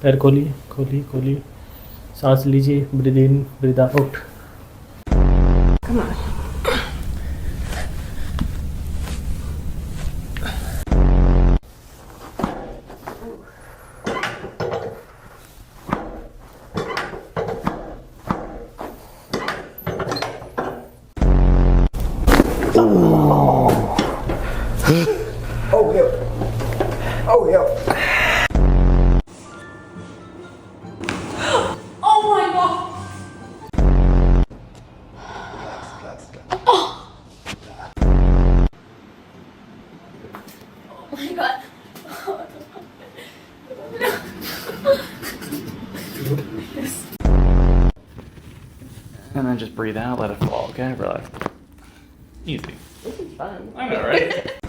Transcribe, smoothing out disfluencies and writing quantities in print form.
पैर खोलिए खोलिए खोलिए, सांस लीजिए, breathe in breathe out. Come on. Oh, hell. Oh, hell. Oh my god. Oh my god. And then just breathe out, let it fall, okay? Relax. Easy. This is fun. I know, right?